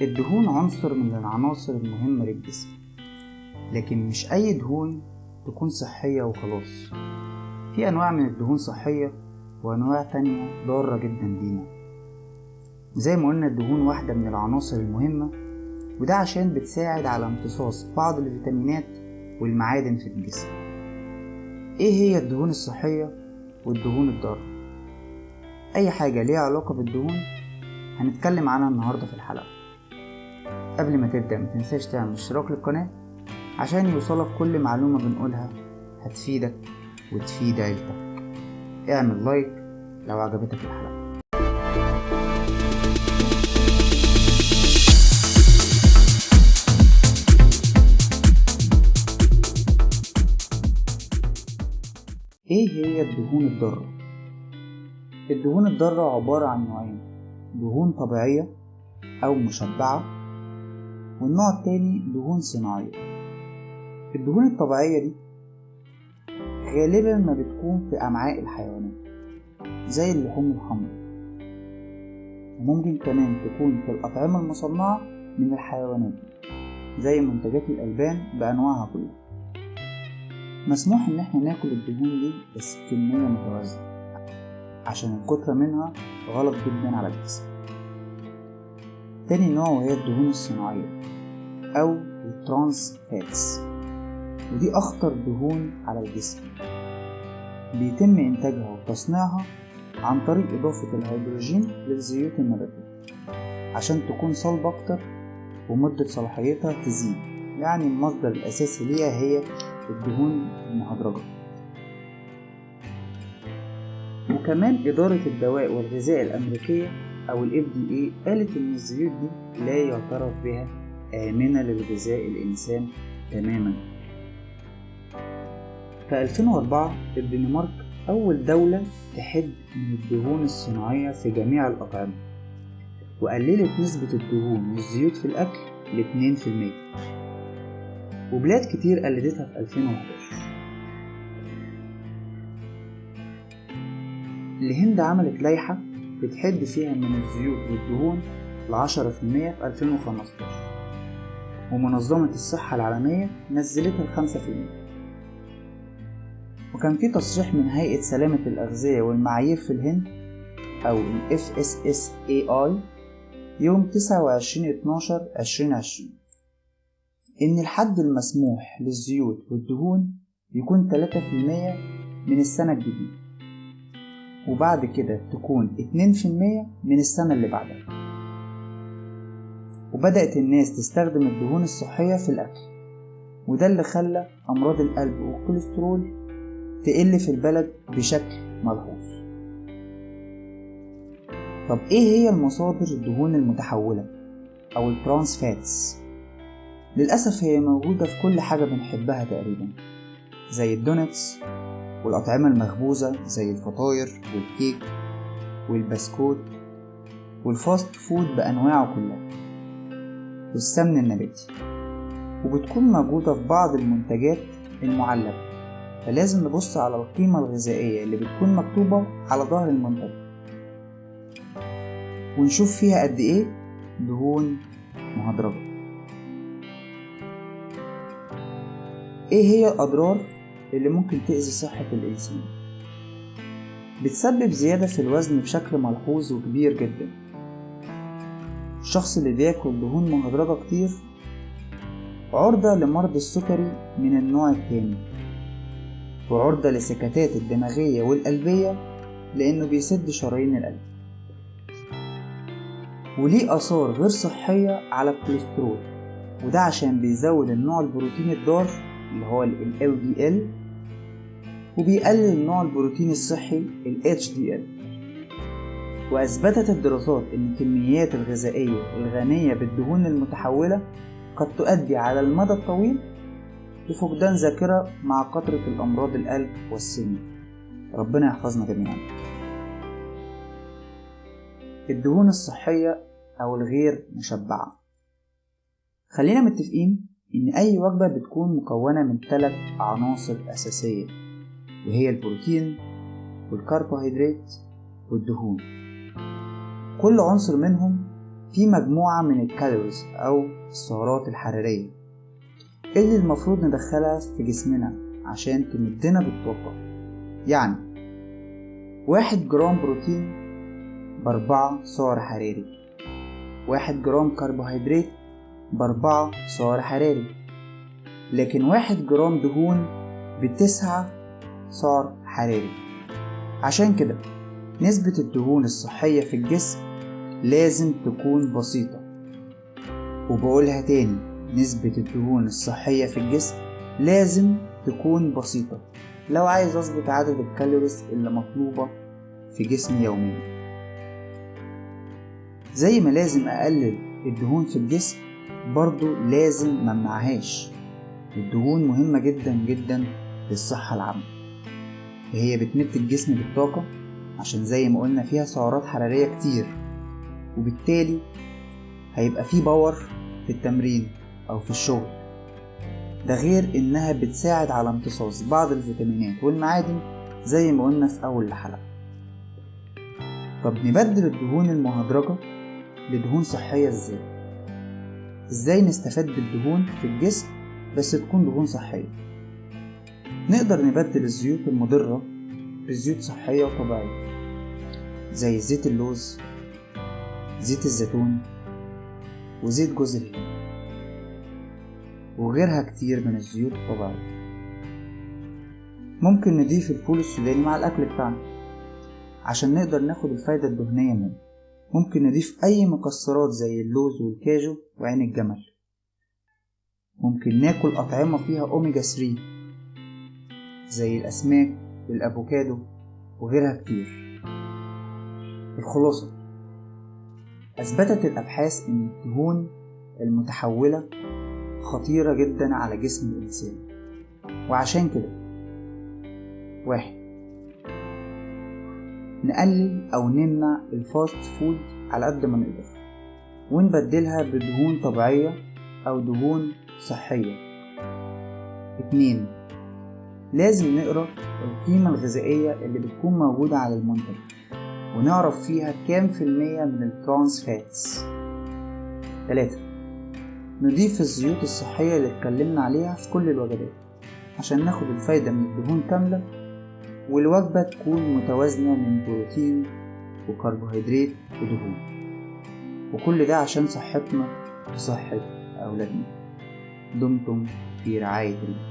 الدهون عنصر من العناصر المهمة للجسم، لكن مش أي دهون تكون صحية وخلاص. في أنواع من الدهون صحية وأنواع تانية ضارة جدا لينا. زي ما قلنا الدهون واحدة من العناصر المهمة، وده عشان بتساعد على امتصاص بعض الفيتامينات والمعادن في الجسم. ايه هي الدهون الصحية والدهون الضارة؟ أي حاجة ليها علاقة بالدهون هنتكلم عنها النهاردة في الحلقة. قبل ما تبدأ متنساش تعمل اشتراك للقناة عشان يوصلك كل معلومة بنقولها هتفيدك وتفيد عيلتك. اعمل لايك لو عجبتك الحلقة. ايه هي الدهون الضارة؟ الدهون الضارة عبارة عن نوعين: دهون طبيعية أو مشبعة، والنوع التاني دهون صناعية. الدهون الطبيعية دي غالبا ما بتكون في أمعاء الحيوانات زي اللحوم الحمراء، وممكن كمان تكون في الأطعمة المصنعة من الحيوانات زي منتجات الألبان بأنواعها كلها. مسموح إن احنا ناكل الدهون دي بس بكمية متوازنة، عشان الكترة منها غلط جدا على الجسم. تاني نوع وهي الدهون الصناعية أو الترانس فاتس، ودي أخطر دهون على الجسم. بيتم إنتاجها وتصنيعها عن طريق إضافة الهيدروجين للزيوت النباتية عشان تكون صلبة أكتر ومدة صلاحيتها تزيد. يعني المصدر الأساسي ليها هي الدهون المهدرجة. وكمان إدارة الدواء والغذاء الأمريكية أو ال FDA قالت إن الزيوت دي لا يعترف بها آمنة للغذاء الإنسان تماما. في 2004 الدنمارك أول دولة تحد من الدهون الصناعية في جميع الأطعمة، وقللت نسبة الدهون والزيوت في الأكل ل 2%، وبلاد كتير قلدتها في 2011. الهند عملت لائحة بتحد فيها من الزيوت والدهون ل 10% في 2015، ومنظمة الصحة العالمية نزلتها ل 5%. وكان في تصريح من هيئة سلامة الأغذية والمعايير في الهند أو ال FSSAI يوم 29/12/2020 إن الحد المسموح للزيوت والدهون يكون 3% من السنة الجديدة، وبعد كده تكون 2% من السنة اللي بعدها. وبدأت الناس تستخدم الدهون الصحية في الأكل، وده اللي خلى أمراض القلب والكوليسترول تقل في البلد بشكل ملحوظ. طب ايه هي المصادر الدهون المتحولة او الترانس فاتس؟ للأسف هي موجودة في كل حاجة بنحبها تقريبا، زي الدونتس والأطعمة المخبوزة زي الفطاير والكيك والبسكوت والفاست فود بأنواعه كلها والسمن النباتي، وبتكون موجودة في بعض المنتجات المعلبة. فلازم نبص على القيمة الغذائية اللي بتكون مكتوبة على ظهر المنتج ونشوف فيها قد ايه دهون مهدرجة. ايه هي الأضرار اللي ممكن تأذي صحة الإنسان؟ بتسبب زيادة في الوزن بشكل ملحوظ وكبير جدا. الشخص اللي بياكل دهون مهدرجة كتير عرضة لمرض السكري من النوع الثاني، وعرضة لسكتات الدماغية والقلبية لأنه بيسد شرايين القلب، وليه آثار غير صحية على الكوليسترول، وده عشان بيزود النوع البروتين الضار اللي هو ال LDL، وبيقلل النوع البروتين الصحي ال HDL. وأثبتت الدراسات إن الكميات الغذائية الغنية بالدهون المتحولة قد تؤدي على المدى الطويل لفقدان ذاكرة مع كثرة الأمراض القلب والسمنة. ربنا يحفظنا جميعا. الدهون الصحية أو الغير مشبعة، خلينا متفقين إن أي وجبة بتكون مكونة من 3 عناصر أساسية، وهي البروتين والكربوهيدرات والدهون. كل عنصر منهم في مجموعة من الكالوريز أو السعرات الحرارية اللي المفروض ندخلها في جسمنا عشان تمدنا بالطاقة. يعني 1 جرام بروتين ب4 سعر حراري، 1 جرام كربوهيدرات ب4 سعر حراري، لكن 1 جرام دهون ب9 سعر حراري. عشان كده نسبة الدهون الصحية في الجسم لازم تكون بسيطة. وبقولها تاني، نسبة الدهون الصحية في الجسم لازم تكون بسيطة لو عايز أظبط عدد الكالوريز اللي مطلوبة في جسمي يوميا. زي ما لازم أقلل الدهون في الجسم، برضو لازم ممنعهاش. الدهون مهمة جدا جدا للصحة العامة، وهي بتمد الجسم بالطاقة عشان زي ما قلنا فيها سعرات حرارية كتير، وبالتالي هيبقى فيه باور في التمرين أو في الشغل. ده غير إنها بتساعد على امتصاص بعض الفيتامينات والمعادن زي ما قلنا في أول الحلقة. طب نبدل الدهون المهدرجة لدهون صحية إزاي نستفاد بالدهون في الجسم بس تكون دهون صحية؟ نقدر نبدل الزيوت المضرة بزيوت صحية وطبيعية زي زيت اللوز، زيت الزيتون، وزيت جوز الهند، وغيرها كتير من الزيوت الطبيعية. ممكن نضيف الفول السوداني مع الأكل بتاعنا عشان نقدر ناخد الفايدة الدهنية منه. ممكن نضيف أي مكسرات زي اللوز والكاجو وعين الجمل. ممكن ناكل أطعمة فيها أوميجا 3 زي الأسماك والأفوكادو وغيرها كتير. الخلاصة، أثبتت الأبحاث أن الدهون المتحولة خطيرة جدا على جسم الإنسان، وعشان كده 1. نقلل أو نمنع الفاست فود على قد ما نقدر، ونبدلها بدهون طبيعية أو دهون صحية. 2. لازم نقرأ القيمة الغذائية اللي بتكون موجودة على المنتج ونعرف فيها كام في المية من الترانس فاتس. 3. نضيف الزيوت الصحية اللي اتكلمنا عليها في كل الوجبات عشان ناخد الفايدة من الدهون كاملة، والوجبة تكون متوازنة من بروتين وكربوهيدرات ودهون، وكل ده عشان صحتنا وصحة أولادنا. دمتم في رعاية الله.